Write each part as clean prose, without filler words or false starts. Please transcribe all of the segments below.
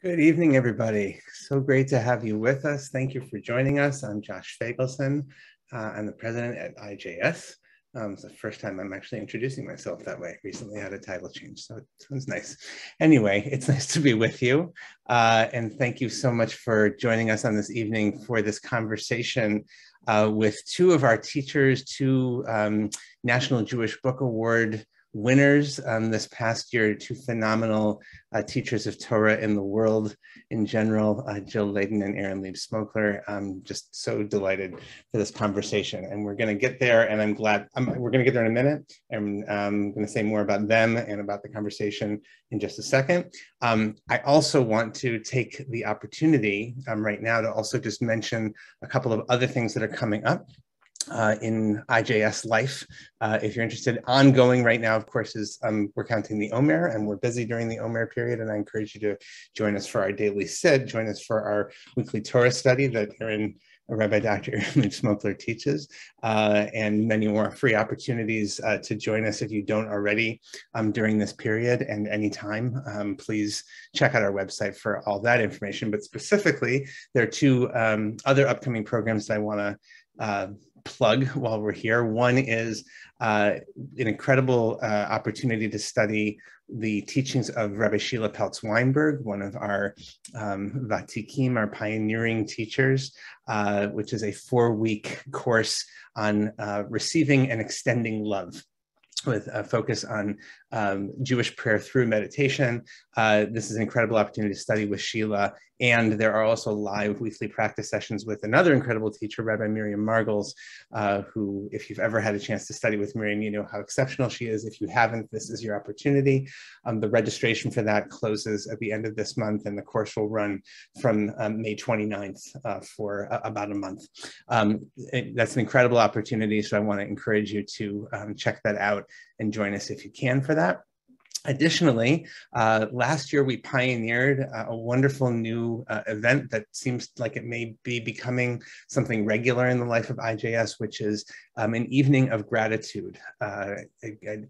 Good evening, everybody. So great to have you with us. Thank you for joining us. I'm Josh Fagelson. I'm the president at IJS. It's the first time I'm actually introducing myself that way. Recently had a title change, so it sounds nice. Anyway, it's nice to be with you. And thank you so much for joining us on this evening for this conversation with two of our teachers, two National Jewish Book Award winners this past year, two phenomenal teachers of Torah in the world in general, Joy Ladin and Erin Leib Smokler. I'm just so delighted for this conversation, and we're going to get there, and I'm glad we're going to get there in a minute, and I'm going to say more about them and about the conversation in just a second. I also want to take the opportunity right now to also just mention a couple of other things that are coming up in IJS life. If you're interested, ongoing right now, of course, is we're counting the Omer, and we're busy during the Omer period, and I encourage you to join us for our daily Sid, join us for our weekly Torah study that Rabbi Dr. Erin Leib Smokler teaches, and many more free opportunities to join us if you don't already during this period and anytime. Please check out our website for all that information, but specifically, there are two other upcoming programs that I want to plug while we're here. One is an incredible opportunity to study the teachings of Rabbi Sheila Peltz-Weinberg, one of our Vatikim, our pioneering teachers, which is a 4-week course on receiving and extending love, with a focus on Jewish prayer through meditation. This is an incredible opportunity to study with Sheila, and there are also live weekly practice sessions with another incredible teacher, Rabbi Miriam Margles, who, if you've ever had a chance to study with Miriam, you know how exceptional she is. If you haven't, this is your opportunity. The registration for that closes at the end of this month, and the course will run from May 29th for about a month. That's an incredible opportunity, so I want to encourage you to check that out and join us if you can for that. Additionally, last year we pioneered a wonderful new event that seems like it may be becoming something regular in the life of IJS, which is an evening of gratitude, a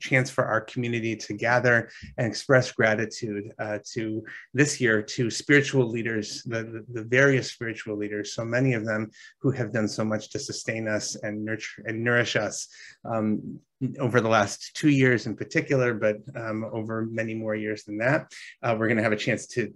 chance for our community to gather and express gratitude to this year to spiritual leaders, the various spiritual leaders, so many of them who have done so much to sustain us and nurture and nourish us over the last 2 years in particular, but over many more years than that. We're going to have a chance to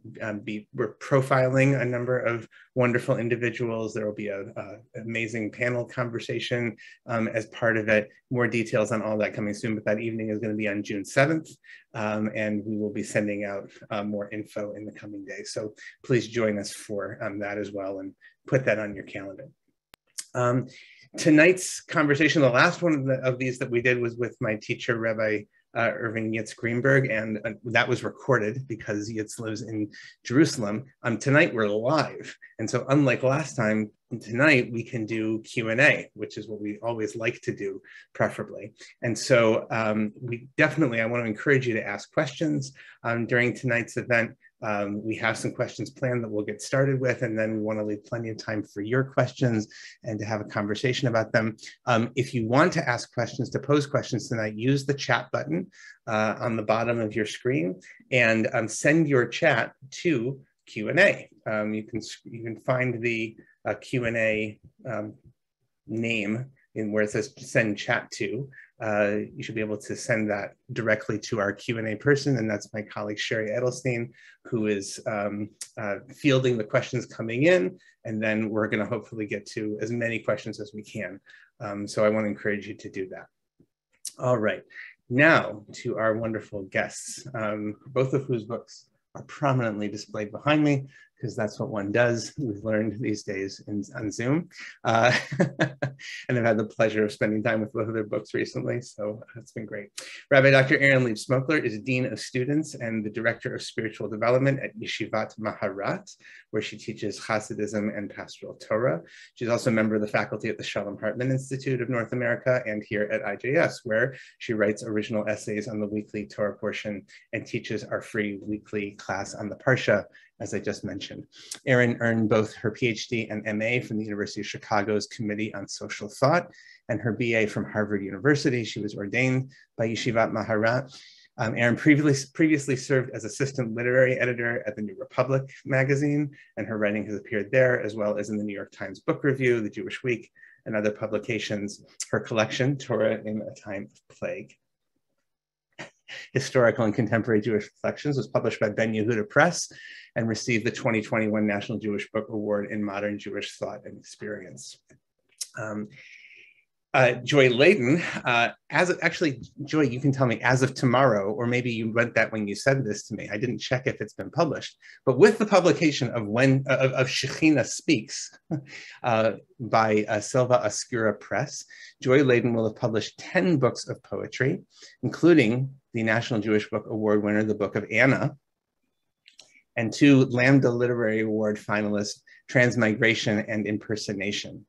we're profiling a number of wonderful individuals. There will be an amazing panel conversation as part of it. More details on all that coming soon, but that evening is going to be on June 7th, and we will be sending out more info in the coming days. So please join us for that as well, and put that on your calendar. Tonight's conversation, the last one of these that we did was with my teacher, Rabbi Irving Yitz Greenberg, and that was recorded because Yitz lives in Jerusalem. Tonight we're live, and so unlike last time, tonight we can do Q&A, which is what we always like to do, preferably. And so I want to encourage you to ask questions during tonight's event. We have some questions planned that we'll get started with, and then we want to leave plenty of time for your questions and to have a conversation about them. If you want to ask questions, to pose questions tonight, use the chat button on the bottom of your screen and send your chat to Q&A. You can find the Q&A name in where it says send chat to. You should be able to send that directly to our Q&A person, and that's my colleague Sherry Edelstein, who is fielding the questions coming in, and then we're going to hopefully get to as many questions as we can. So I want to encourage you to do that. All right, now to our wonderful guests, both of whose books are prominently displayed behind me, because that's what one does. We've learned these days on Zoom. And I've had the pleasure of spending time with both of their books recently, so it's been great. Rabbi Dr. Erin Leib Smokler is Dean of Students and the Director of Spiritual Development at Yeshivat Maharat, where she teaches Hasidism and Pastoral Torah. She's also a member of the faculty at the Shalom Hartman Institute of North America and here at IJS, where she writes original essays on the weekly Torah portion and teaches our free weekly class on the Parsha, as I just mentioned. Erin earned both her PhD and MA from the University of Chicago's Committee on Social Thought and her BA from Harvard University. She was ordained by Yeshivat Maharat Erin previously served as assistant literary editor at the New Republic magazine, and her writing has appeared there, as well as in the New York Times Book Review, the Jewish Week, and other publications. Her collection, Torah in a Time of Plague, Historical and Contemporary Jewish Reflections, was published by Yehudah Press and received the 2021 National Jewish Book Award in Modern Jewish Thought and Experience. Joy Ladin, Joy, you can tell me as of tomorrow, or maybe you read that when you said this to me. I didn't check if it's been published, but with the publication of Shekhinah Speaks by Silva Oscura Press, Joy Ladin will have published 10 books of poetry, including the National Jewish Book Award winner, the Book of Anna, and 2 Lambda Literary Award finalists, Transmigration and Impersonation.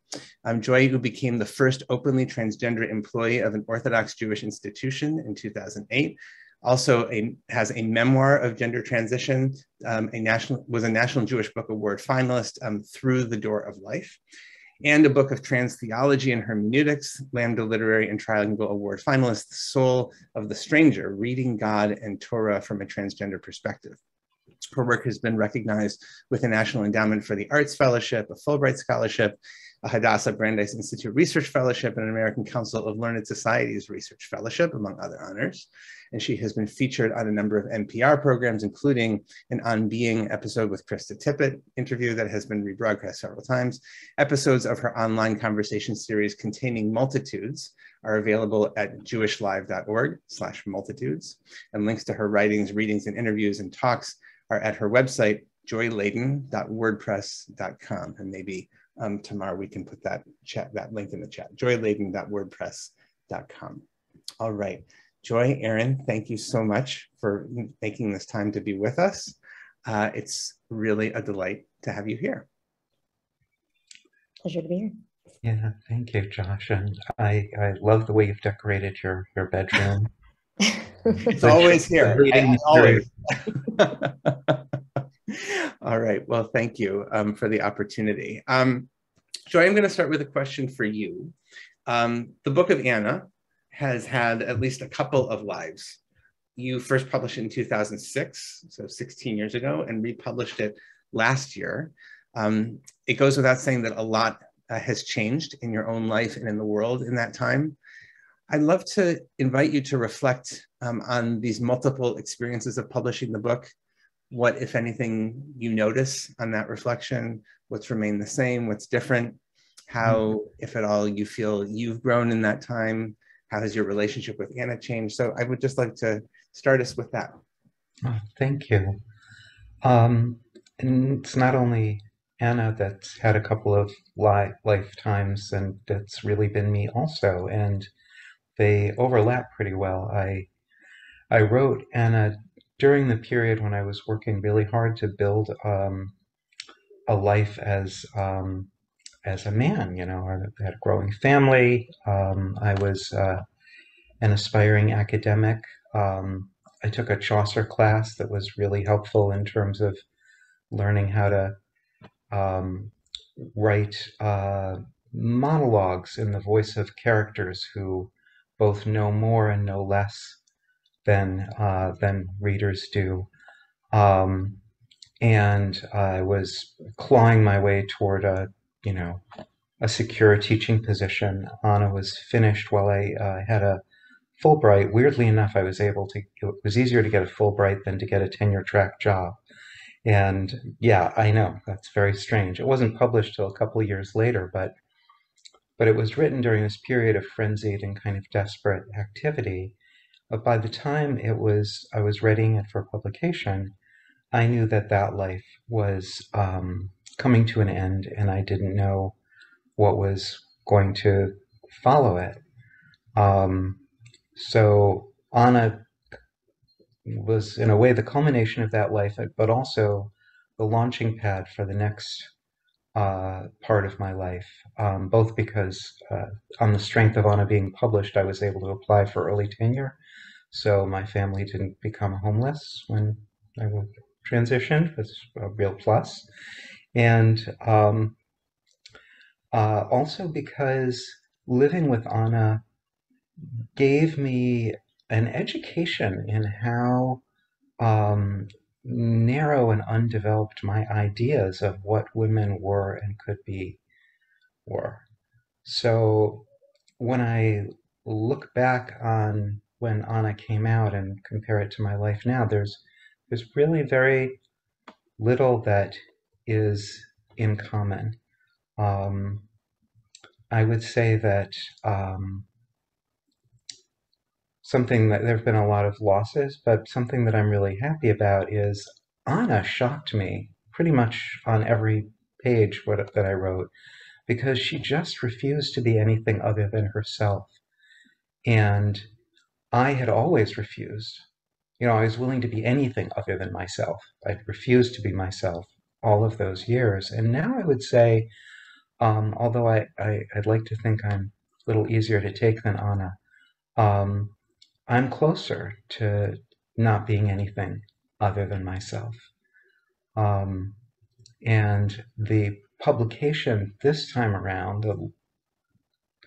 Joy, who became the first openly transgender employee of an Orthodox Jewish institution in 2008, also has a memoir of gender transition, was a National Jewish Book Award finalist, Through the Door of Life, and a book of trans theology and hermeneutics, Lambda Literary and Triangle Award finalist, The Soul of the Stranger, Reading God and Torah from a Transgender Perspective. Her work has been recognized with a National Endowment for the Arts Fellowship, a Fulbright Scholarship, a Hadassah Brandeis Institute Research Fellowship, and an American Council of Learned Societies Research Fellowship, among other honors. And she has been featured on a number of NPR programs, including an On Being episode with Krista Tippett interview that has been rebroadcast several times. Episodes of her online conversation series, Containing Multitudes, are available at jewishlive.org/multitudes. And links to her writings, readings, and interviews and talks are at her website, joyladin.wordpress.com. And maybe tomorrow we can put that link in the chat, joyladin.wordpress.com. All right, Joy, Erin, thank you so much for making this time to be with us. It's really a delight to have you here. Pleasure to be here. Yeah, thank you, Josh. And I love the way you've decorated your bedroom. It's always here. Always. All right. Well, thank you for the opportunity. Joy, I'm going to start with a question for you. The Book of Anna has had at least a couple of lives. You first published it in 2006, so 16 years ago, and republished it last year. It goes without saying that a lot has changed in your own life and in the world in that time. I'd love to invite you to reflect on these multiple experiences of publishing the book. What, if anything, you notice on that reflection? What's remained the same? What's different? How, if at all, you feel you've grown in that time? How has your relationship with Anna changed? So I would just like to start us with that. Oh, thank you. And it's not only Anna that's had a couple of lifetimes, and that's really been me also. And they overlap pretty well. I wrote Anna during the period when I was working really hard to build a life as a man. You know, I had a growing family. I was an aspiring academic. I took a Chaucer class that was really helpful in terms of learning how to write monologues in the voice of characters who both know more and know less than readers do. And I was clawing my way toward a secure teaching position. Anna was finished while I had a Fulbright. Weirdly enough, it was easier to get a Fulbright than to get a tenure track job. And yeah, I know, that's very strange. It wasn't published till a couple of years later, but it was written during this period of frenzied and kind of desperate activity. But by the time I was readying it for publication, I knew that life was coming to an end, and I didn't know what was going to follow it. So Anna was, in a way, the culmination of that life, but also the launching pad for the next part of my life, both because on the strength of Anna being published, I was able to apply for early tenure, so my family didn't become homeless when I transitioned. That's a real plus. And also because living with Anna gave me an education in how narrow and undeveloped my ideas of what women were and could be were. So when I look back on when Anna came out and compare it to my life now, there's really very little that is in common. I would say that something that there have been a lot of losses, but something that I'm really happy about is Anna shocked me pretty much on every page that I wrote, because she just refused to be anything other than herself. And I had always refused. You know, I was willing to be anything other than myself. I'd refused to be myself all of those years. And now I would say, although I'd like to think I'm a little easier to take than Anna, I'm closer to not being anything other than myself. And the publication this time around, the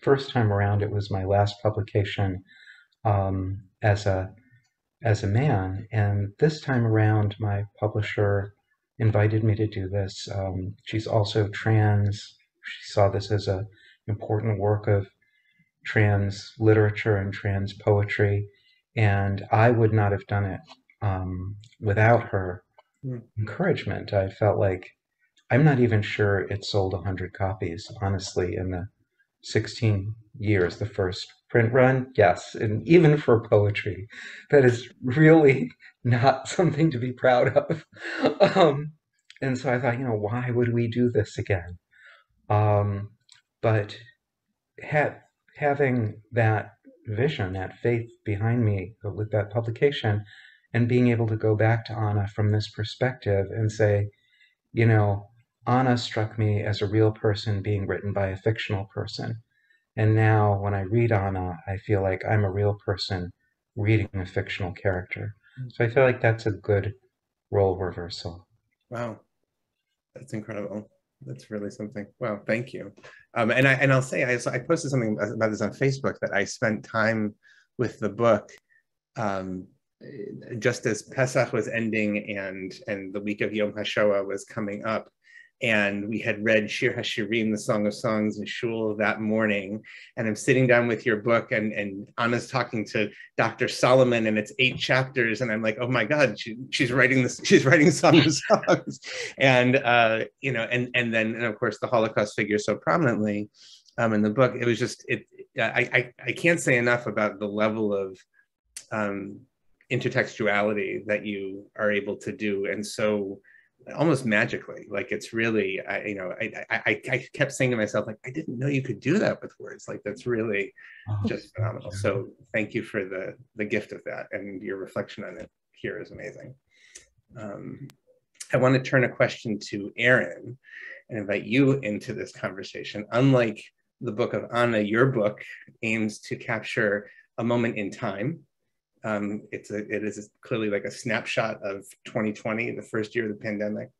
first time around, it was my last publication as a man, and this time around, my publisher invited me to do this. She's also trans. She saw this as an important work of trans literature and trans poetry, and I would not have done it without her encouragement. I felt like, I'm not even sure it sold 100 copies, honestly, in the 16 years, the first print run. Yes, and even for poetry, that is really not something to be proud of. And so I thought, why would we do this again? But having that vision, that faith behind me with that publication, and being able to go back to Anna from this perspective and say, Anna struck me as a real person being written by a fictional person. And now when I read Anna, I feel like I'm a real person reading a fictional character. So I feel like that's a good role reversal. Wow, that's incredible. That's really something. Wow, thank you. And I'll say, I posted something about this on Facebook, that I spent time with the book just as Pesach was ending and the week of Yom HaShoah was coming up. And we had read Shir HaShirim, the Song of Songs, in shul that morning. And I'm sitting down with your book, and Anna's talking to Dr. Solomon, and it's 8 chapters. And I'm like, oh my God, she's writing this. She's writing Song of Songs, and and then of course the Holocaust figures so prominently in the book. It was just I can't say enough about the level of intertextuality that you are able to do, and so almost magically, like it's really, I kept saying to myself, like, I didn't know you could do that with words. Like, that's really just phenomenal. So thank you for the gift of that, and your reflection on it here is amazing. I want to turn a question to Erin and invite you into this conversation. Unlike the book of Anna, your book aims to capture a moment in time. It is clearly like a snapshot of 2020, the first year of the pandemic.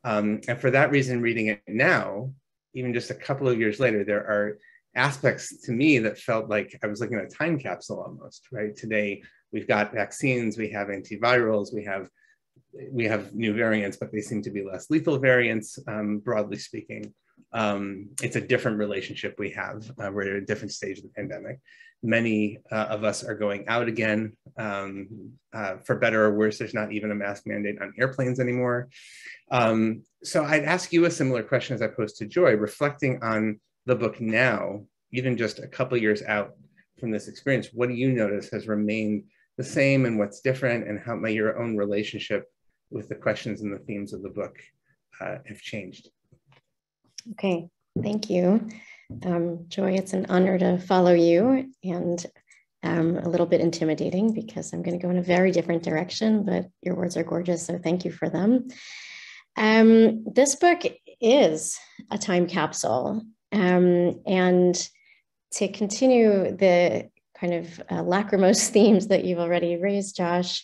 And for that reason, reading it now, even just a couple of years later, there are aspects to me that felt like I was looking at a time capsule almost, right? Today, we've got vaccines, we have antivirals, we have new variants, but they seem to be less lethal variants, broadly speaking. It's a different relationship we have. We're at a different stage of the pandemic. Many of us are going out again. For better or worse, there's not even a mask mandate on airplanes anymore. So I'd ask you a similar question as I posed to Joy, reflecting on the book now, even just a couple of years out from this experience. What do you notice has remained the same, and what's different, and how may your own relationship with the questions and the themes of the book have changed? Okay, thank you. Joy, it's an honor to follow you, and a little bit intimidating because I'm going to go in a very different direction, but your words are gorgeous, so thank you for them. This book is a time capsule, and to continue the kind of lachrymose themes that you've already raised, Josh,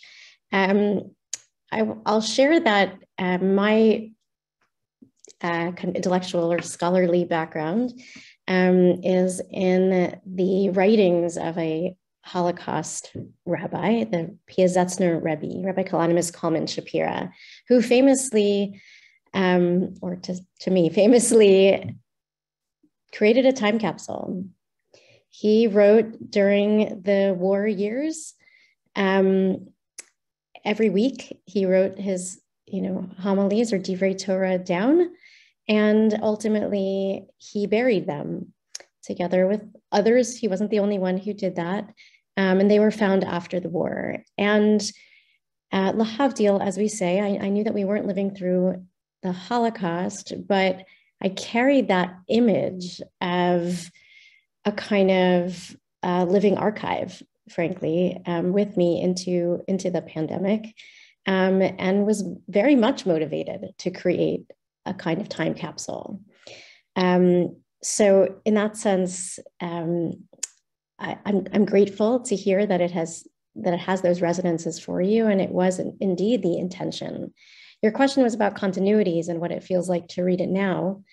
I'll share that my kind of intellectual or scholarly background is in the writings of a Holocaust rabbi, the Piazetzner Rebbe, Rabbi Kalanimus Kalman Shapira, who famously, or to me, famously created a time capsule. He wrote during the war years. Every week, he wrote his, homilies or divrei Torah down, and ultimately he buried them together with others. He wasn't the only one who did that, and they were found after the war. And lahavdil, as we say, I knew that we weren't living through the Holocaust, but I carried that image of a kind of living archive, frankly, with me into the pandemic, and was very much motivated to create a kind of time capsule. So in that sense, I'm grateful to hear that it has those resonances for you, and it was indeed the intention. Your question was about continuities and what it feels like to read it now.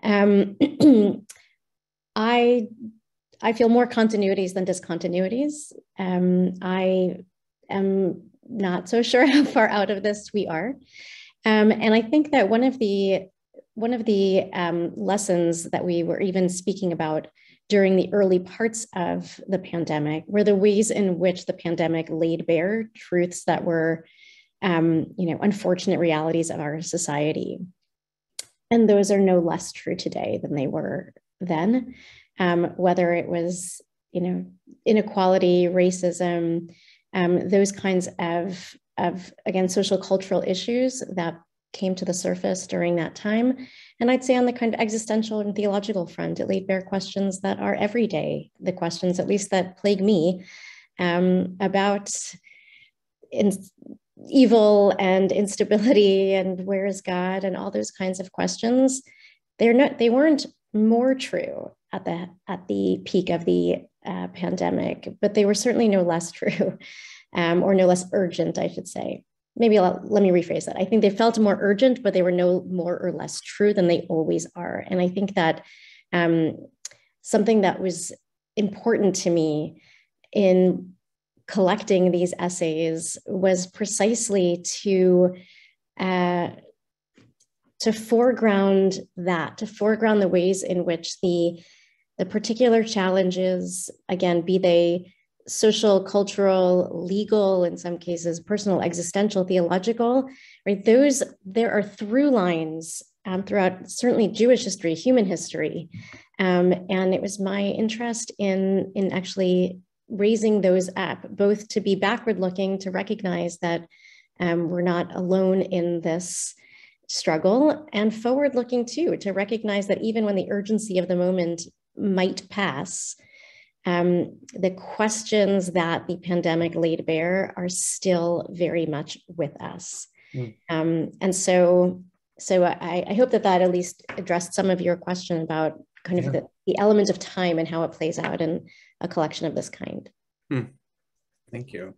I feel more continuities than discontinuities. I am not so sure how far out of this we are. And I think that one of the lessons that we were even speaking about during the early parts of the pandemic were the ways in which the pandemic laid bare truths that were, unfortunate realities of our society. And those are no less true today than they were then. Whether it was, inequality, racism, those kinds of again, social cultural issues that came to the surface during that time. And I'd say on the kind of existential and theological front, it laid bare questions that are everyday, the questions at least that plague me, about evil and instability and where is God and all those kinds of questions. They weren't more true at the peak of the pandemic, but they were certainly no less true, or no less urgent, I should say. Maybe let me rephrase that. I think they felt more urgent, but they were no more or less true than they always are. And I think that something that was important to me in collecting these essays was precisely to foreground the ways in which the particular challenges, again, be they social, cultural, legal, in some cases, personal, existential, theological, right? There are through lines throughout certainly Jewish history, human history. And it was my interest in actually raising those up, both to be backward looking, to recognize that we're not alone in this struggle, and forward looking too, to recognize that even when the urgency of the moment might pass, the questions that the pandemic laid bare are still very much with us. And so I hope that at least addressed some of your question about kind of the element of time and how it plays out in a collection of this kind. Thank you.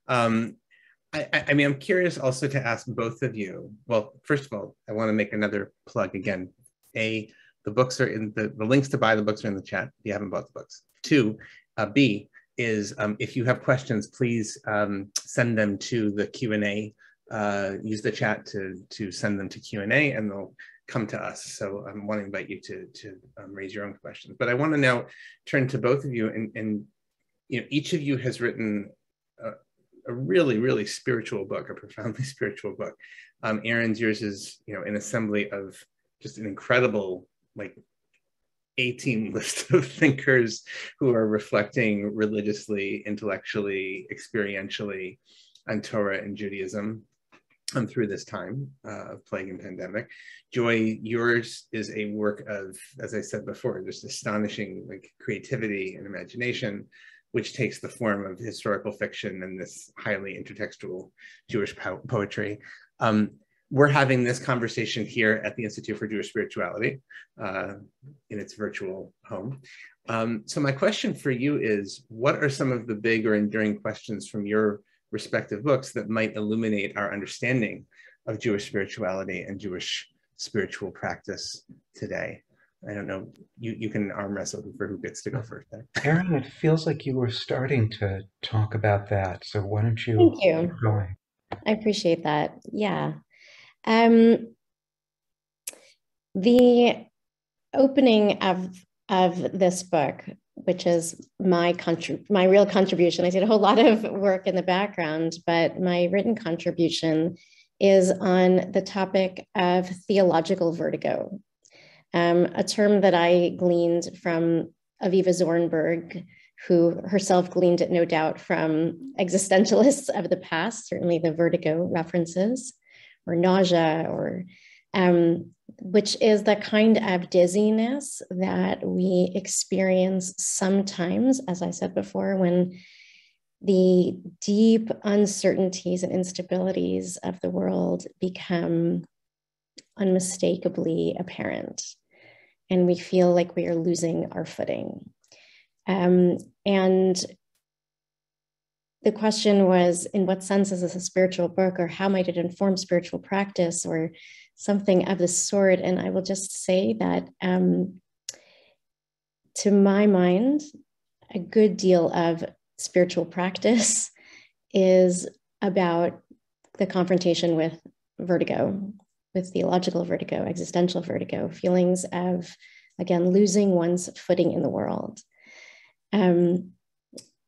I mean, I'm curious also to ask both of you. Well, first of all, I want to make another plug again. A, the books are in the links to buy the books are in the chat if you haven't bought the books. Two, B is if you have questions, please send them to the Q&A. Use the chat to send them to Q&A, and they'll come to us. So I want to invite you to raise your own questions. But I want to now turn to both of you, and each of you has written a really, really spiritual book, a profoundly spiritual book. Erin's, yours is, an assembly of just an incredible, A-team list of thinkers who are reflecting religiously, intellectually, experientially on Torah and Judaism through this time of plague and pandemic. Joy, yours is a work of, as I said before, just astonishing creativity and imagination, which takes the form of historical fiction and this highly intertextual Jewish poetry. We're having this conversation here at the Institute for Jewish Spirituality in its virtual home. So my question for you is, what are some of the big or enduring questions from your respective books that might illuminate our understanding of Jewish spirituality and Jewish spiritual practice today? I don't know, you can arm wrestle for who gets to go first there. Erin, it feels like you were starting to talk about that. So why don't you Thank keep you. going? I appreciate that. Yeah. The opening of this book, which is my real contribution. I did a whole lot of work in the background, but my written contribution is on the topic of theological vertigo, a term that I gleaned from Aviva Zornberg, who herself gleaned it, no doubt, from existentialists of the past, certainly the vertigo references, or nausea, or which is the kind of dizziness that we experience sometimes, as I said before, when the deep uncertainties and instabilities of the world become unmistakably apparent, and we feel like we are losing our footing. And the question was, in what sense is this a spiritual book, or how might it inform spiritual practice, or something of the sort? And I will just say that to my mind, a good deal of spiritual practice is about the confrontation with vertigo, with theological vertigo, existential vertigo, feelings of, again, losing one's footing in the world.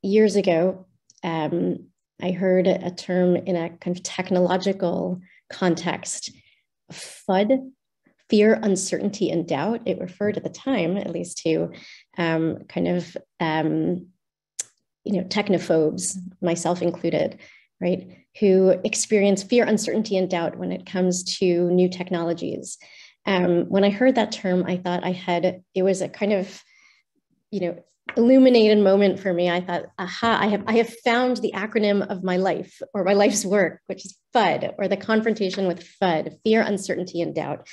Years ago, I heard a term in a kind of technological context, FUD, fear, uncertainty, and doubt. It referred at the time, at least, to technophobes, myself included, right, who experience fear, uncertainty, and doubt when it comes to new technologies. When I heard that term, I thought it was a kind of, illuminated moment for me. I thought, aha, I have found the acronym of my life, or my life's work, which is FUD, or the confrontation with FUD, fear, uncertainty, and doubt.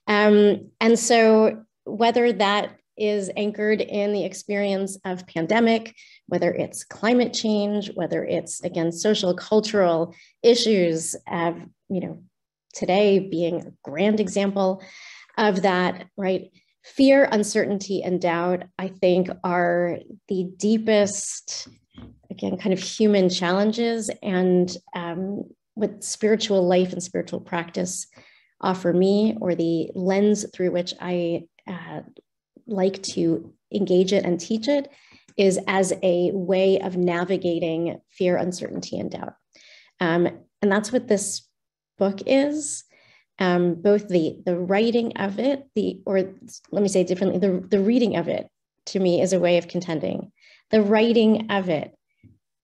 And so whether that is anchored in the experience of pandemic, whether it's climate change, whether it's, again, social, cultural issues, today being a grand example of that, right? Fear, uncertainty, and doubt, I think, are the deepest, again, kind of human challenges, and what spiritual life and spiritual practice offer me, or the lens through which I like to engage it and teach it, is as a way of navigating fear, uncertainty, and doubt. And that's what this book is. Both the writing of it, or let me say it differently, the reading of it, to me, is a way of contending. The writing of it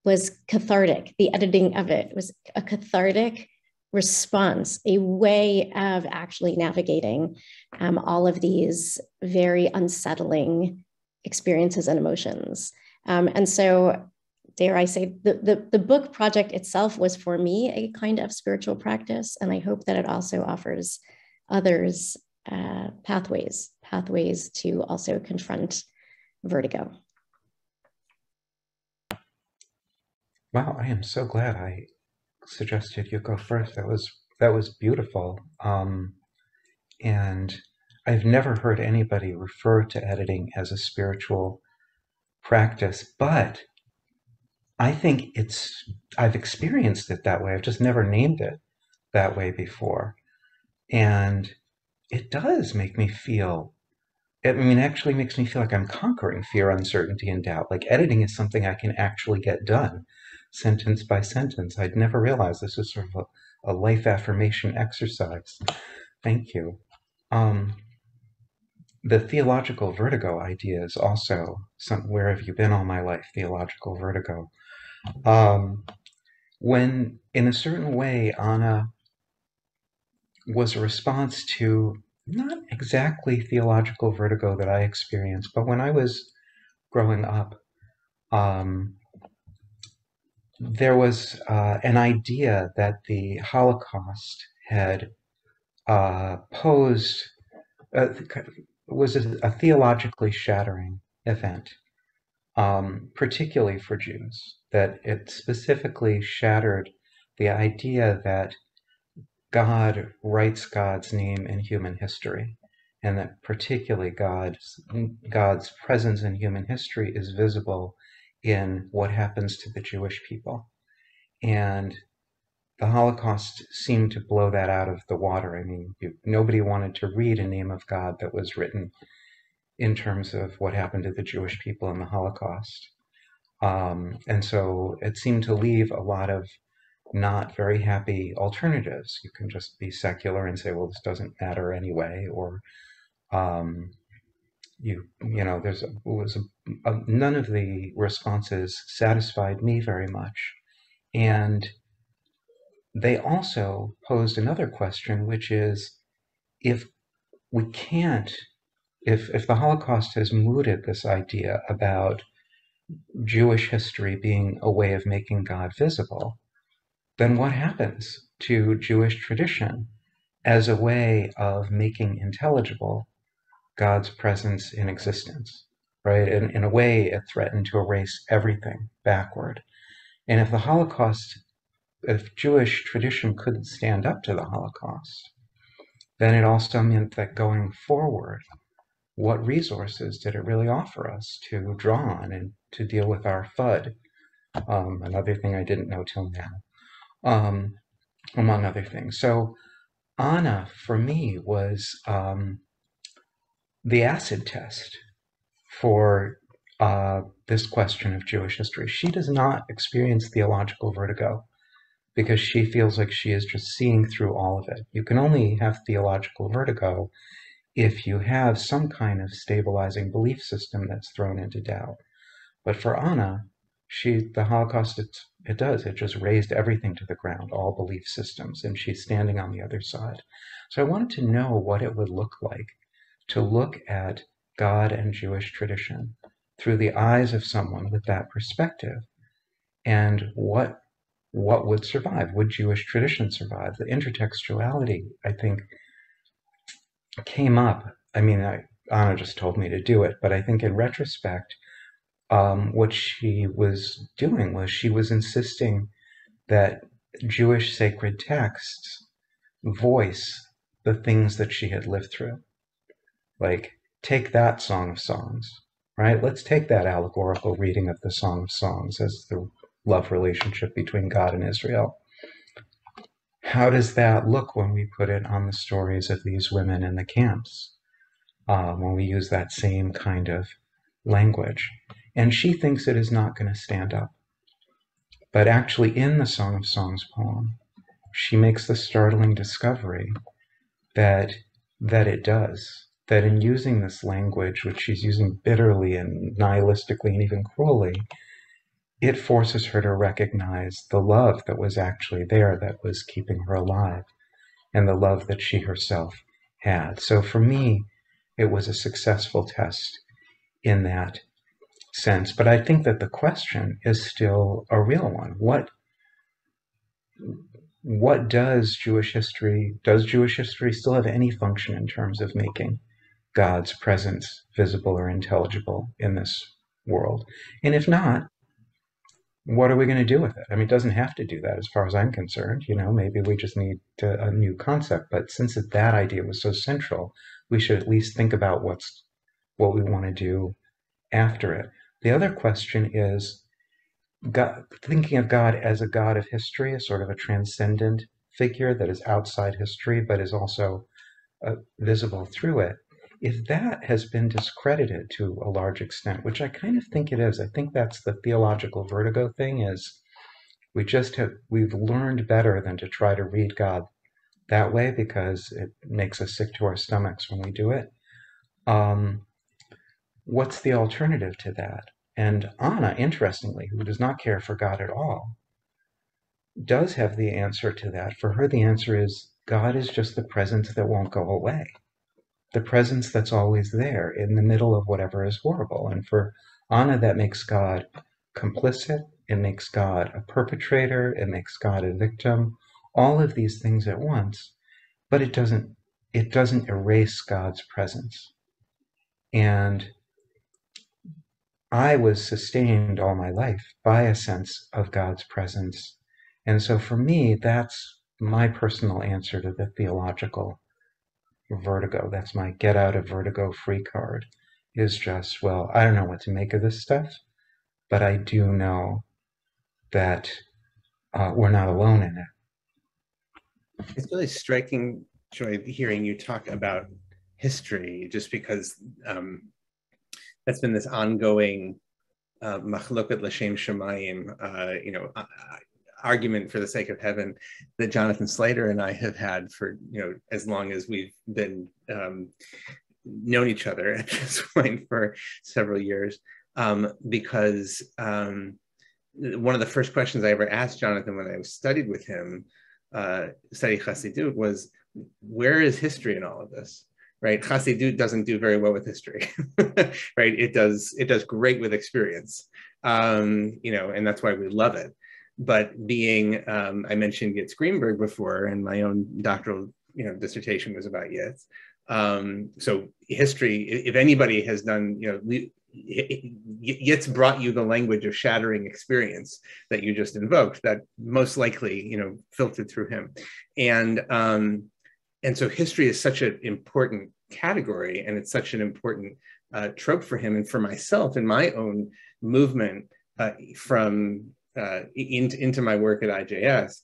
was cathartic. The editing of it was a cathartic response, a way of actually navigating all of these very unsettling experiences and emotions. And so, dare I say, the book project itself was, for me, a kind of spiritual practice. And I hope that it also offers others pathways to also confront vertigo. Wow, I am so glad I suggested you go first. That was beautiful. And I've never heard anybody refer to editing as a spiritual practice, but I think I've experienced it that way. I've just never named it that way before. And it does make me feel, actually makes me feel like I'm conquering fear, uncertainty, and doubt. Like editing is something I can actually get done, sentence by sentence. I'd never realized this was sort of a life affirmation exercise. Thank you. The theological vertigo idea is also where have you been all my life, theological vertigo. When, in a certain way, Anna was a response to not exactly theological vertigo that I experienced, but when I was growing up, there was an idea that the Holocaust had was a theologically shattering event, particularly for Jews, that it specifically shattered the idea that God writes God's name in human history, and that particularly God's presence in human history is visible in what happens to the Jewish people. And the Holocaust seemed to blow that out of the water. I mean, nobody wanted to read a name of God that was written in terms of what happened to the Jewish people in the Holocaust. And so it seemed to leave a lot of not very happy alternatives. You can just be secular and say, well, this doesn't matter anyway, or none of the responses satisfied me very much. And they also posed another question, which is, if the Holocaust has mooted this idea about Jewish history being a way of making God visible, then what happens to Jewish tradition as a way of making intelligible God's presence in existence, right? And in a way, it threatened to erase everything backward. And if Jewish tradition couldn't stand up to the Holocaust, then it also meant that going forward, what resources did it really offer us to draw on and to deal with our FUD? Another thing I didn't know till now, among other things. So Anna, for me, was the acid test for this question of Jewish history. She does not experience theological vertigo because she feels like she is just seeing through all of it. You can only have theological vertigo if you have some kind of stabilizing belief system that's thrown into doubt. But for Anna, the Holocaust, it just raised everything to the ground, all belief systems, and she's standing on the other side. So I wanted to know what it would look like to look at God and Jewish tradition through the eyes of someone with that perspective, and what would survive? Would Jewish tradition survive? The intertextuality, I think, came up. I mean, Anna just told me to do it, but I think in retrospect, what she was doing was she was insisting that Jewish sacred texts voice the things that she had lived through. Like, take that Song of Songs, right? Let's take that allegorical reading of the Song of Songs as the love relationship between God and Israel. How does that look when we put it on the stories of these women in the camps, when we use that same kind of language? And she thinks it is not going to stand up. But actually, in the Song of Songs poem, she makes the startling discovery that it does. That in using this language, which she's using bitterly and nihilistically and even cruelly, it forces her to recognize the love that was actually there, that was keeping her alive, and the love that she herself had. So for me, it was a successful test in that sense. But I think that the question is still a real one. What does Jewish history still have any function in terms of making God's presence visible or intelligible in this world? And if not, what are we going to do with it? I mean, it doesn't have to do that as far as I'm concerned. Maybe we just need a new concept. But since that idea was so central, we should at least think about what we want to do after it. The other question is thinking of God as a God of history, as sort of a transcendent figure that is outside history, but is also visible through it. If that has been discredited to a large extent, which I kind of think it is, I think that's the theological vertigo thing, is we've learned better than to try to read God that way because it makes us sick to our stomachs when we do it. What's the alternative to that? And Anna, interestingly, who does not care for God at all, does have the answer to that. For her, the answer is God is just the presence that won't go away. The presence that's always there in the middle of whatever is horrible. And for Anna, that makes God complicit. It makes God a perpetrator. It makes God a victim. All of these things at once, but it doesn't erase God's presence. And I was sustained all my life by a sense of God's presence. And so for me, that's my personal answer to the theological vertigo. That's my get out of vertigo free card, is just, well, I don't know what to make of this stuff, but I do know that we're not alone in it. It's really striking, Joy, hearing you talk about history, just because that's been this ongoing machloket l'shem shamayim, argument for the sake of heaven that Jonathan Slater and I have had for, as long as we've been known each other at this point for several years, because one of the first questions I ever asked Jonathan when I studied with him, studied Hasidut, was, where is history in all of this? Right? Hasidut doesn't do very well with history, right? It does great with experience, and that's why we love it. But being, I mentioned Yitz Greenberg before, and my own doctoral, dissertation was about Yitz. So history, if anybody has done, Yitz brought you the language of shattering experience that you just invoked, that most likely, filtered through him. And so history is such an important category, and it's such an important trope for him and for myself in my own movement from into my work at IJS.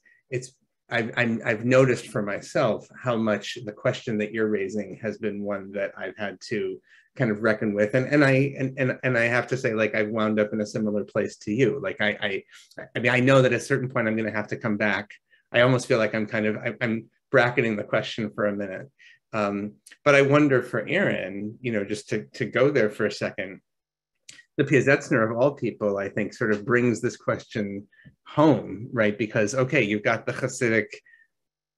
I've noticed for myself how much the question that you're raising has been one that I've had to kind of reckon with, and I have to say, like, I've wound up in a similar place to you. Like I mean, I know that at a certain point I'm going to have to come back. I almost feel like I'm bracketing the question for a minute, but I wonder for Erin, just to go there for a second. The Piazetzner of all people, I think, sort of brings this question home, right? Because, okay, you've got the Hasidic,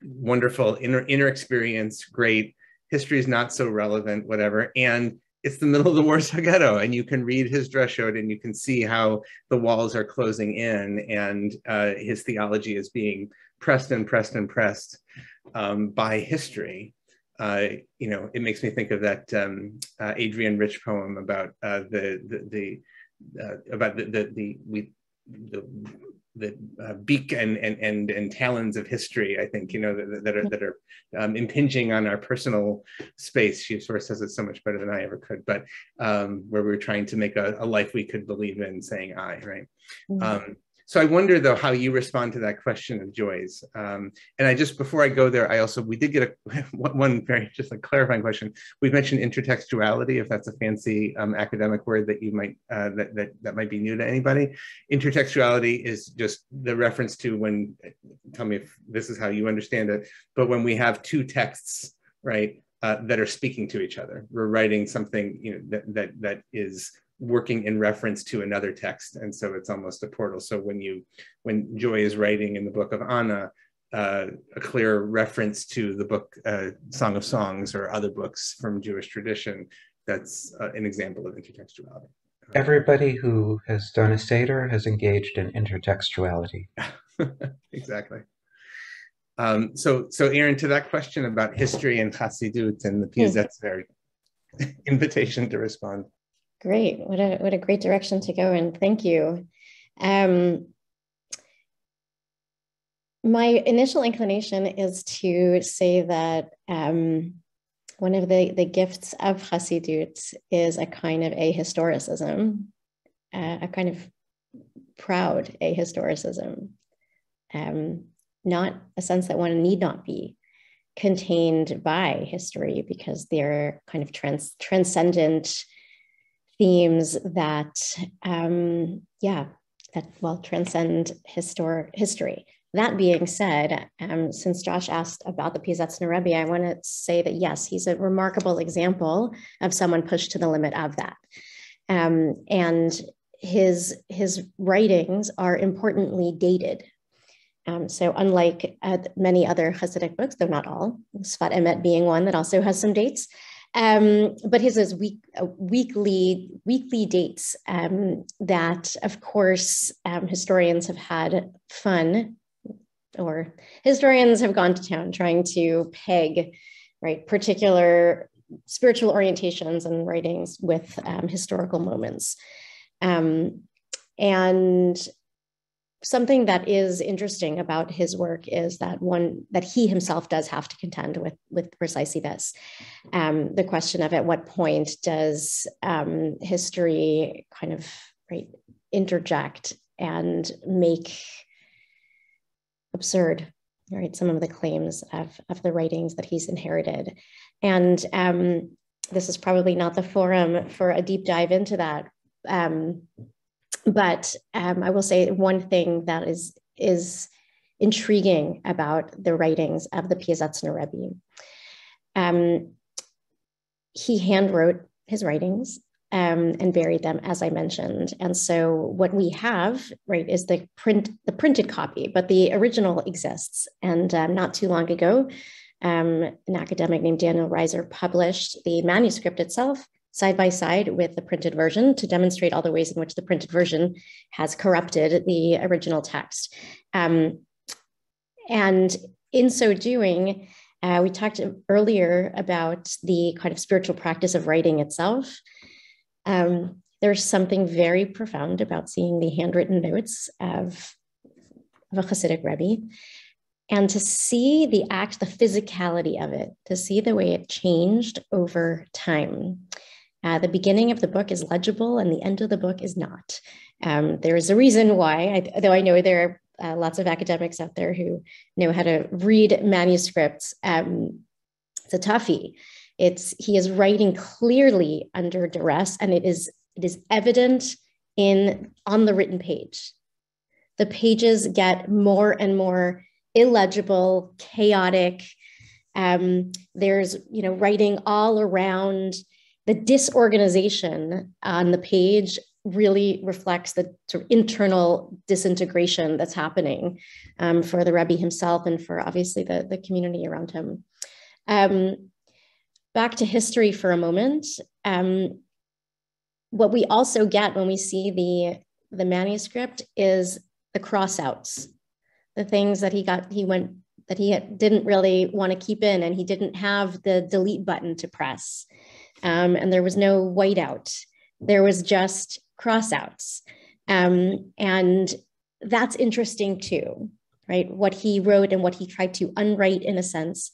wonderful inner experience, great, history is not so relevant, whatever, and it's the middle of the Warsaw Ghetto, and you can read his Dreshot, and you can see how the walls are closing in, and his theology is being pressed by history. It makes me think of that Adrienne Rich poem about the beak and talons of history. I think that are impinging on our personal space. She sort of says it so much better than I ever could. But where we're trying to make a life we could believe in, saying I, right? Mm-hmm. So I wonder, though, how you respond to that question of Joy's. And I just, before I go there, we did get one very, just a clarifying question. We've mentioned intertextuality, if that's a fancy academic word that you might, that might be new to anybody. Intertextuality is just the reference to when, tell me if this is how you understand it, but when we have two texts, right, that are speaking to each other. We're writing something, that is working in reference to another text, and so it's almost a portal. So when Joy is writing in the book of Anna, a clear reference to the book Song of Songs or other books from Jewish tradition, that's an example of intertextuality. Everybody who has done a Seder has engaged in intertextuality. Exactly. So Erin, to that question about history and Hasidut and the Piazetzner invitation to respond. Great. What a great direction to go in. Thank you. My initial inclination is to say that one of the gifts of Hasidut is a kind of ahistoricism, a kind of proud ahistoricism, not a sense that one need not be contained by history, because they're kind of transcendent themes that, transcend history. That being said, since Josh asked about the Piazetzner Rebbe, I want to say that yes, he's a remarkable example of someone pushed to the limit of that. And his writings are importantly dated. So unlike many other Hasidic books, though not all, Sfat Emet being one that also has some dates, but his is weekly dates that, of course, historians have had fun, or historians have gone to town trying to peg, right, particular spiritual orientations and writings with historical moments. And something that is interesting about his work is that that he himself does have to contend with precisely this, the question of at what point does history kind of interject and make absurd, some of the claims of the writings that he's inherited. And this is probably not the forum for a deep dive into that. But I will say one thing that is intriguing about the writings of the Piasetzner Rebbe. He handwrote his writings and buried them, as I mentioned. And so what we have, is the printed copy, but the original exists. And not too long ago, an academic named Daniel Reiser published the manuscript itself side by side with the printed version to demonstrate all the ways in which the printed version has corrupted the original text. And in so doing, we talked earlier about the kind of spiritual practice of writing itself. There's something very profound about seeing the handwritten notes of a Hasidic Rebbe, and to see the physicality of it, to see the way it changed over time. The beginning of the book is legible and the end of the book is not. There is a reason why, though I know there are lots of academics out there who know how to read manuscripts. It's a toughie. He is writing clearly under duress, and it is evident on the written page. The pages get more and more illegible, chaotic. There's writing all around. The disorganization on the page really reflects the sort of internal disintegration that's happening for the Rebbe himself and for obviously the community around him. Back to history for a moment. What we also get when we see the manuscript is the crossouts, the things that he didn't really want to keep in, and he didn't have the delete button to press. And there was no whiteout. There was just crossouts. And that's interesting too, what he wrote and what he tried to unwrite in a sense.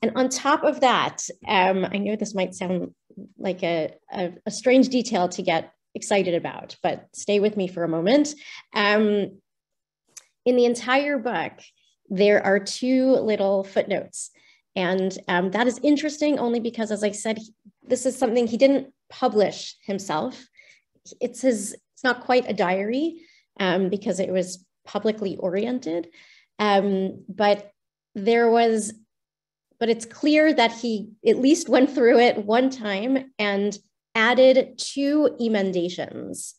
And on top of that, I know this might sound like a strange detail to get excited about, but stay with me for a moment. In the entire book, there are two little footnotes. And that is interesting only because, as I said, this is something he didn't publish himself. It's not quite a diary because it was publicly oriented. But it's clear that he at least went through it one time and added two emendations.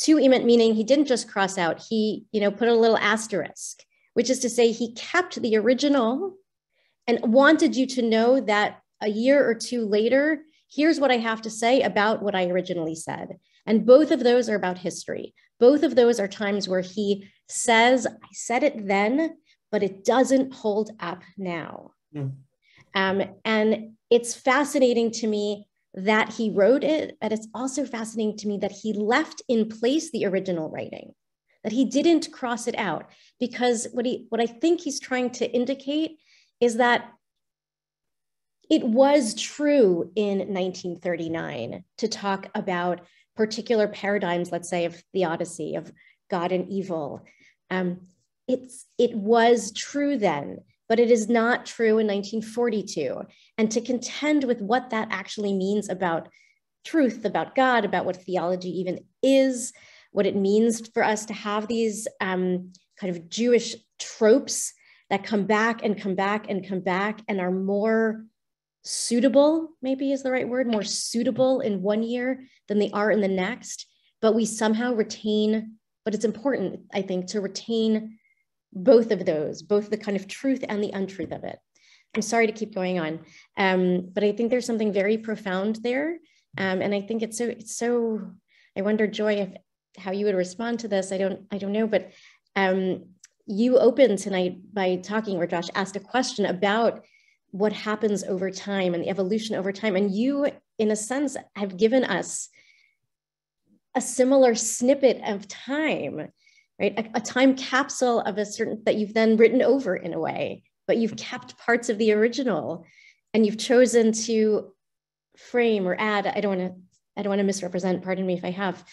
Meaning he didn't just cross out, he put a little asterisk, which is to say he kept the original and wanted you to know that a year or two later, here's what I have to say about what I originally said. And both of those are about history. Both of those are times where he says, I said it then, but it doesn't hold up now. And it's fascinating to me that he wrote it, but it's also fascinating to me that he left in place the original writing, that he didn't cross it out, because what I think he's trying to indicate is that it was true in 1939 to talk about particular paradigms, let's say, of theodicy, of God and evil. It was true then, but it is not true in 1942. And to contend with what that actually means about truth, about God, about what theology even is, what it means for us to have these kind of Jewish tropes that come back and come back and come back and are more suitable, maybe is the right word, more suitable in one year than they are in the next, but we somehow retain, but it's important, I think, to retain both of those, both the kind of truth and the untruth of it. I'm sorry to keep going on, but I think there's something very profound there. And I think it's so, I wonder, Joy, how you would respond to this. I don't know, but you opened tonight by talking, or Josh asked a question about what happens over time and the evolution over time. And you, in a sense, have given us a similar snippet of time right? A time capsule of a certain, that you've then written over in a way, but you've kept parts of the original, and you've chosen to frame or add, I don't want to misrepresent, pardon me if I have,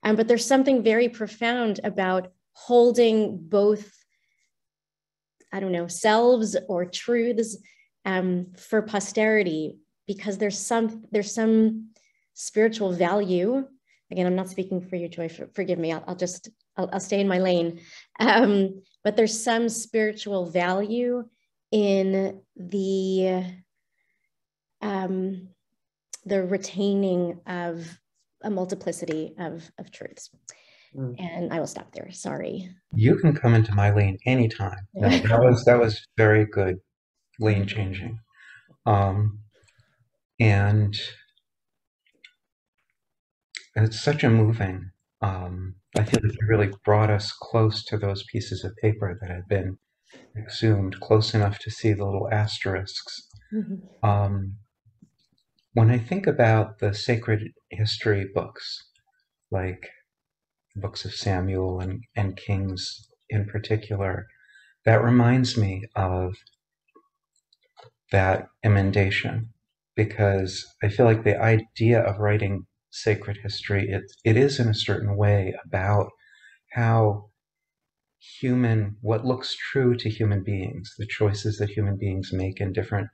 but there's something very profound about holding both, I don't know, selves or truths for posterity, because there's some spiritual value. Again, I'm not speaking for you, Joy, forgive me, I'll stay in my lane. But there's some spiritual value in the retaining of a multiplicity of truths. And I will stop there, sorry. You can come into my lane anytime. No, that was very good lane changing. And it's such a moving, I feel like you really brought us close to those pieces of paper that had been exhumed, close enough to see the little asterisks. When I think about the sacred history books, like books of Samuel and Kings in particular, that reminds me of that emendation, because I feel like the idea of writing sacred history, it is in a certain way about how what looks true to human beings, the choices that human beings make in different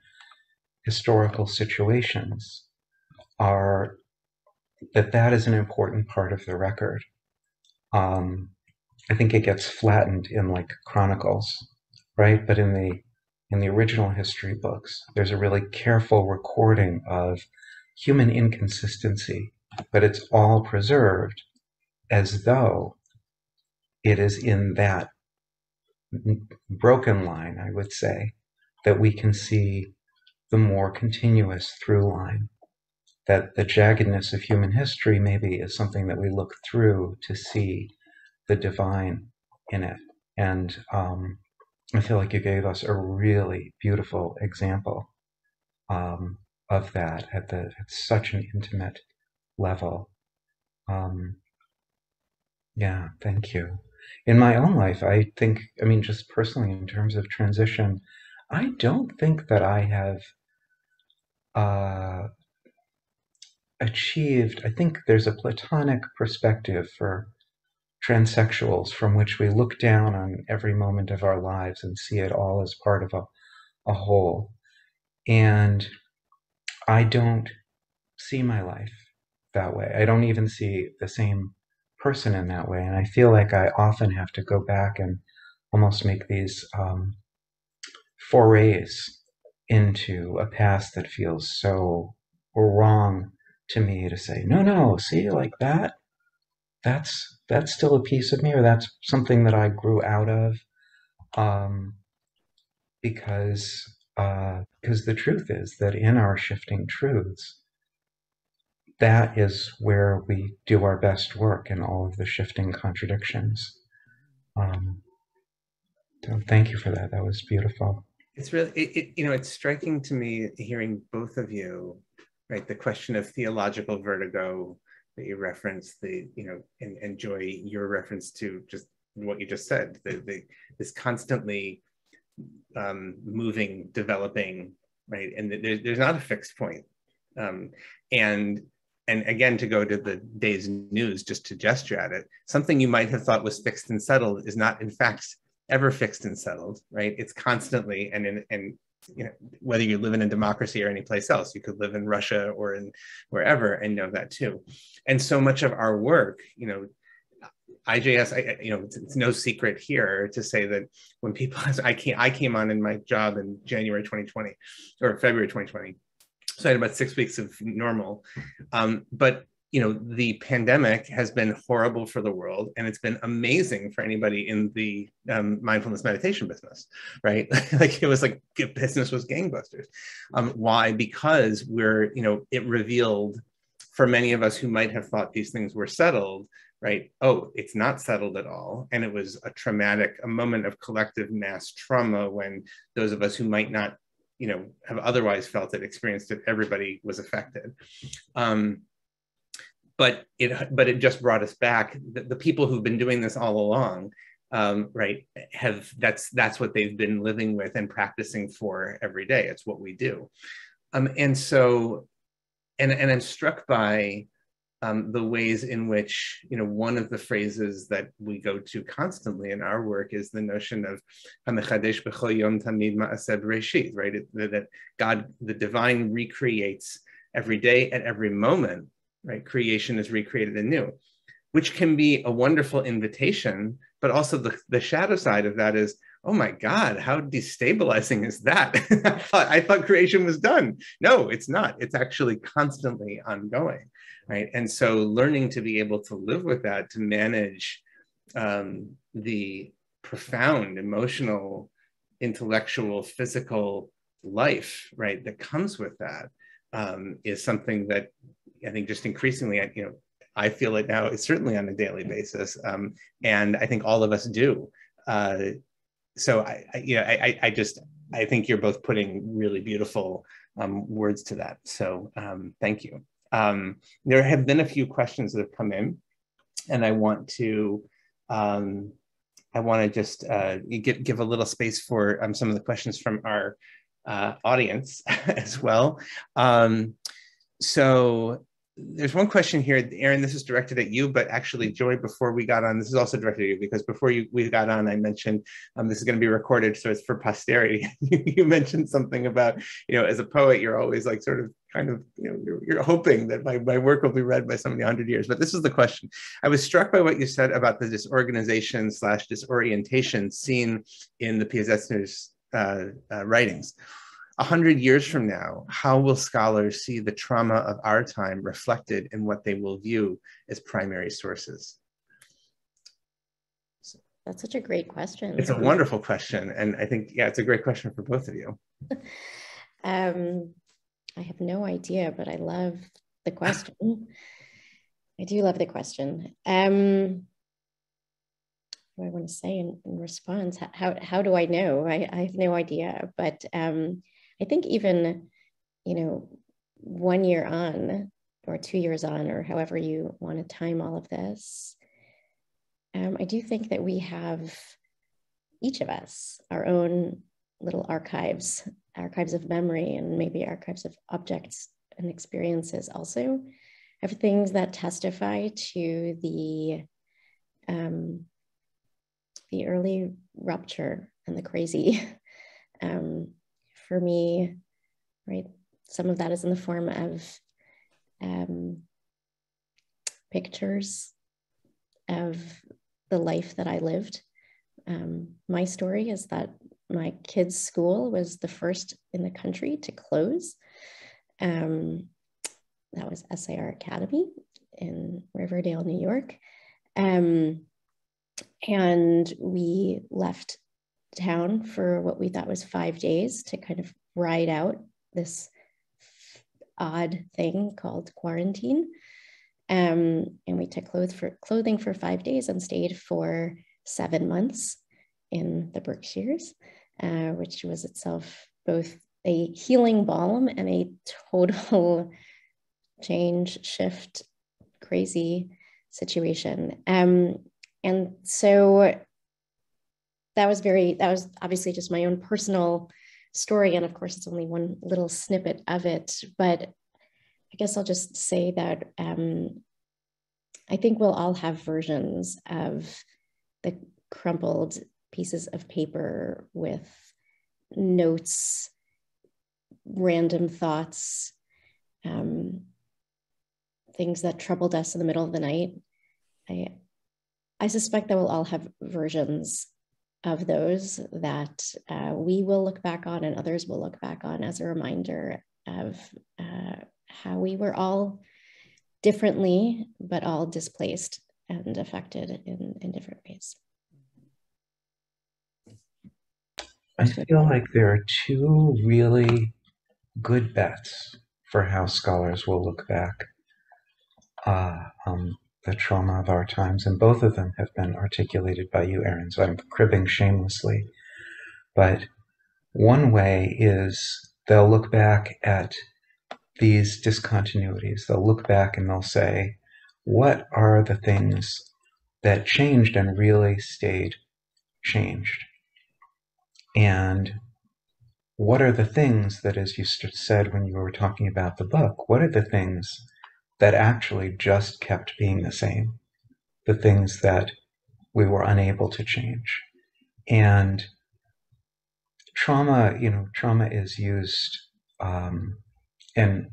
historical situations, that is an important part of the record. I think it gets flattened in like chronicles, right? But in the original history books, there's a really careful recording of human inconsistency, but it's all preserved as though it is in that broken line, I would say, that we can see the more continuous through line, that the jaggedness of human history maybe is something that we look through to see the divine in it. And I feel like you gave us a really beautiful example of that at such an intimate level. Yeah, thank you. In my own life, I think, just personally in terms of transition, I don't think that I have achieved, I think there's a Platonic perspective for transsexuals from which we look down on every moment of our lives and see it all as part of a whole. And I don't see my life that way. I don't even see the same person in that way. And I feel like I often have to go back and almost make these forays into a past that feels so wrong to me, to say, no, see, like that's still a piece of me, or that's something that I grew out of, because the truth is that in our shifting truths, that is where we do our best work in all of the shifting contradictions. So thank you for that. That was beautiful. It's really, it's striking to me hearing both of you, right? The question of theological vertigo that you referenced, and Joy, your reference to just what you just said, this constantly moving, developing, right? And there's not a fixed point. And again, to go to the day's news, just to gesture at it, something you might have thought was fixed and settled is not, in fact, ever fixed and settled, right? It's constantly, and whether you live in a democracy or any place else, you could live in Russia or in wherever and know that too. And so much of our work, IJS, it's no secret here to say that when people, I came on in my job in January 2020 or February 2020. So I had about 6 weeks of normal, but the pandemic has been horrible for the world, and it's been amazing for anybody in the mindfulness meditation business, right? Like it was like business was gangbusters. Why? Because it revealed for many of us who might have thought these things were settled, right? Oh, it's not settled at all. And it was a moment of collective mass trauma when those of us who might not have otherwise felt it, experienced it, everybody was affected. but it just brought us back. The people who've been doing this all along, right, that's what they've been living with and practicing for every day. It's what we do. And so, and I'm struck by the ways in which, one of the phrases that we go to constantly in our work is the notion of HaMechadesh b'chol yom tamid ma'aseh b'reshit, right? That God, the divine, recreates every day at every moment, right? Creation is recreated anew, which can be a wonderful invitation, but also the shadow side of that is, oh my God, how destabilizing is that? I thought creation was done. No, it's not. It's actually constantly ongoing, right? And so learning to be able to live with that, to manage the profound emotional, intellectual, physical life, right, that comes with that is something that I think just increasingly, I feel it now, it's certainly on a daily basis. And I think all of us do. So I think you're both putting really beautiful words to that. So thank you. There have been a few questions that have come in, and I want to just give a little space for some of the questions from our audience as well. So there's one question here, Erin, this is directed at you, but actually Joy, before we got on, this is also directed at you, because before we got on, I mentioned this is going to be recorded, so it's for posterity. You mentioned something about, as a poet, you're always like you're hoping that my work will be read by somebody 100 years, but this is the question. I was struck by what you said about the disorganization / disorientation seen in the Piasetzner's writings. 100 years from now, how will scholars see the trauma of our time reflected in what they will view as primary sources? That's such a great question. It's a wonderful question. And I think, it's a great question for both of you. I have no idea, but I love the question. I do love the question. What do I want to say in response? How do I know? I have no idea, but I think even, 1 year on or 2 years on, or however you want to time all of this, I do think that we have, each of us, our own little archives of memory, and maybe archives of objects and experiences also, of things that testify to the early rupture and the crazy. For me, right, some of that is in the form of pictures of the life that I lived. My story is that my kids' school was the first in the country to close. That was SAR Academy in Riverdale, New York. And we left town for what we thought was 5 days to kind of ride out this odd thing called quarantine. And we took clothing for 5 days and stayed for 7 months in the Berkshires, which was itself both a healing balm and a total change, shift, crazy situation. And so that was obviously just my own personal story. And of course, it's only one little snippet of it, but I guess I'll just say that I think we'll all have versions of the crumpled pieces of paper with notes, random thoughts, things that troubled us in the middle of the night. I suspect that we'll all have versions of those that we will look back on and others will look back on as a reminder of how we were all differently, but all displaced and affected in different ways. I feel like there are two really good bets for how scholars will look back on the trauma of our times, and both of them have been articulated by you, Erin, so I'm cribbing shamelessly. But one way is they'll look back at these discontinuities. They'll look back and they'll say, what are the things that changed and really stayed changed? And what are the things that, as you said when you were talking about the book, what are the things that actually just kept being the same? The things that we were unable to change. And trauma is used in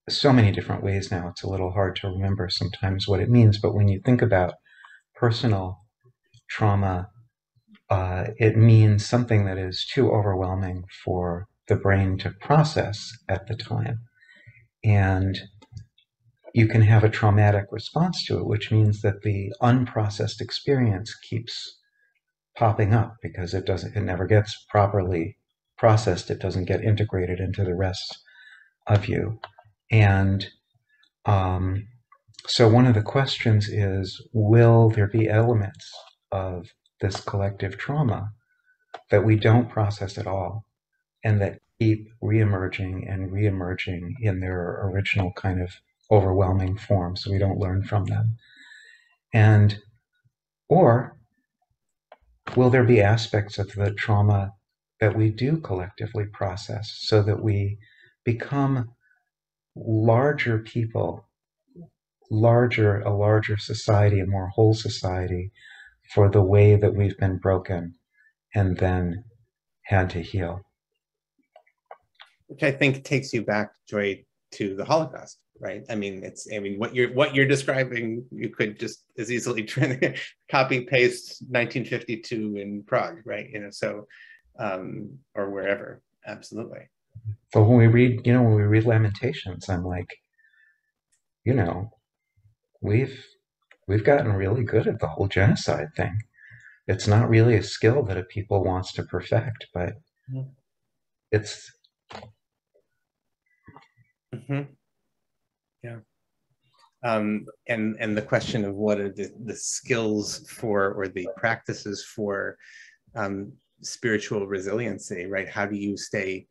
so many different ways now. It's a little hard to remember sometimes what it means, but when you think about personal trauma, it means something that is too overwhelming for the brain to process at the time. And you can have a traumatic response to it, which means that the unprocessed experience keeps popping up because it never gets properly processed. It doesn't get integrated into the rest of you. And so one of the questions is, will there be elements of this collective trauma that we don't process at all and that keep reemerging and reemerging in their original kind of overwhelming form, so we don't learn from them? And or will there be aspects of the trauma that we do collectively process so that we become larger people, a larger society, a more whole society for the way that we've been broken and then had to heal? Which I think takes you back, Joy, to the Holocaust, right? I mean, what you're describing, you could just as easily copy paste 1952 in Prague, right? Or wherever. Absolutely. So when we read Lamentations, I'm like, we've gotten really good at the whole genocide thing. It's not really a skill that a people wants to perfect, but it's. Yeah. And the question of what are the skills for, or the practices for spiritual resiliency, right? How do you stay?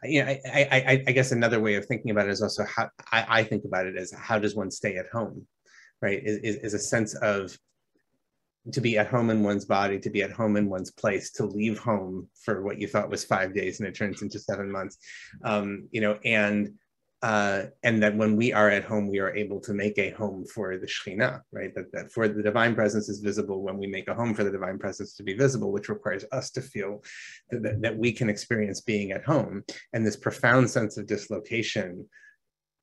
I guess another way of thinking about it is also how I think about it as, how does one stay at home, right? Is a sense of to be at home in one's body, to be at home in one's place, to leave home for what you thought was 5 days and it turns into 7 months, and that when we are at home, we are able to make a home for the Shekhinah, right? That for the divine presence is visible when we make a home for the divine presence to be visible, which requires us to feel that we can experience being at home. And this profound sense of dislocation,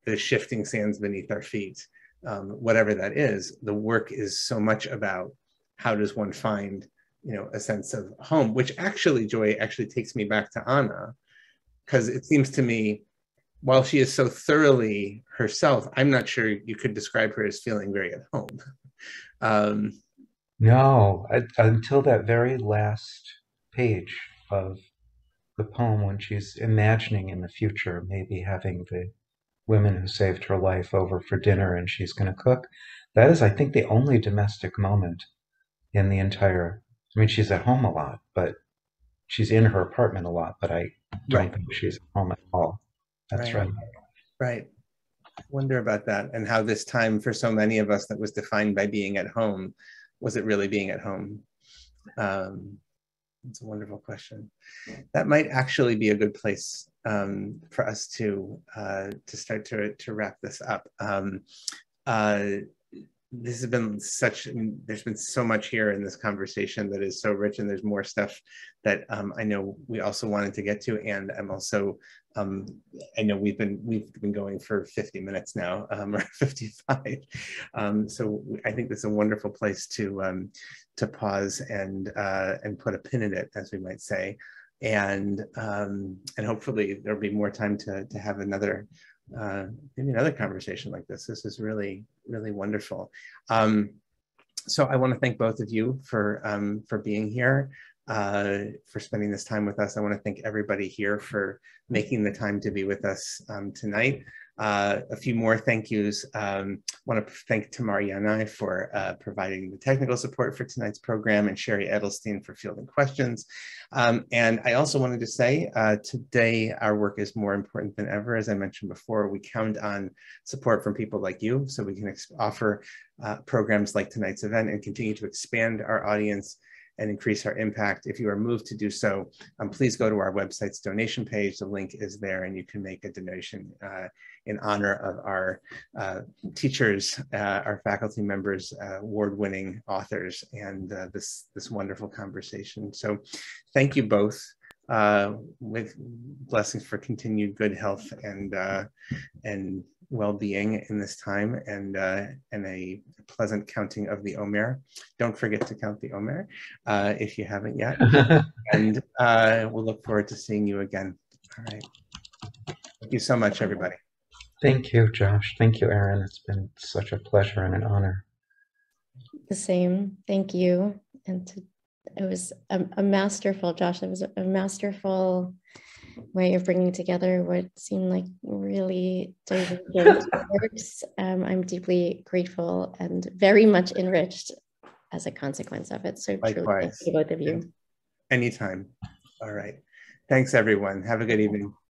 the shifting sands beneath our feet, whatever that is, the work is so much about how does one find, a sense of home, which actually, Joy, takes me back to Anna, because it seems to me, while she is so thoroughly herself, I'm not sure you could describe her as feeling very at home. No, until that very last page of the poem, when she's imagining in the future, maybe having the women who saved her life over for dinner and she's going to cook. That is, I think, the only domestic moment in the entire. I mean, she's at home a lot, but she's in her apartment a lot, but I don't think she's at home at all. That's right. Right. I wonder about that, and how this time for so many of us that was defined by being at home, was it really being at home? It's a wonderful question. That might actually be a good place for us to start to wrap this up. This has been there's been so much here in this conversation that is so rich, and there's more stuff that I know we also wanted to get to, and I'm also I know we've been going for 50 minutes now, or 55. So I think this is a wonderful place to pause and put a pin in it, as we might say, and hopefully there'll be more time to have maybe another conversation like this. This is really, really wonderful. So I want to thank both of you for being here, for spending this time with us. I want to thank everybody here for making the time to be with us tonight. A few more thank yous. Want to thank Tamar Yanai for providing the technical support for tonight's program, and Sherry Edelstein for fielding questions. And I also wanted to say today our work is more important than ever. As I mentioned before, we count on support from people like you so we can offer programs like tonight's event and continue to expand our audience and increase our impact. If you are moved to do so, please go to our website's donation page. The link is there, and you can make a donation in honor of our teachers, our faculty members, award-winning authors, and this wonderful conversation. So thank you both, with blessings for continued good health and well-being in this time, and a pleasant counting of the Omer. Don't forget to count the Omer if you haven't yet. And we'll look forward to seeing you again. All right. Thank you so much, everybody. Thank you, Josh. Thank you, Erin. It's been such a pleasure and an honor. The same. Thank you. And it was a masterful, Josh, it was a masterful way of bringing together what seemed like really divergent works. I'm deeply grateful and very much enriched as a consequence of it. So truly, thank you, both of you. Anytime. All right. Thanks, everyone. Have a good evening.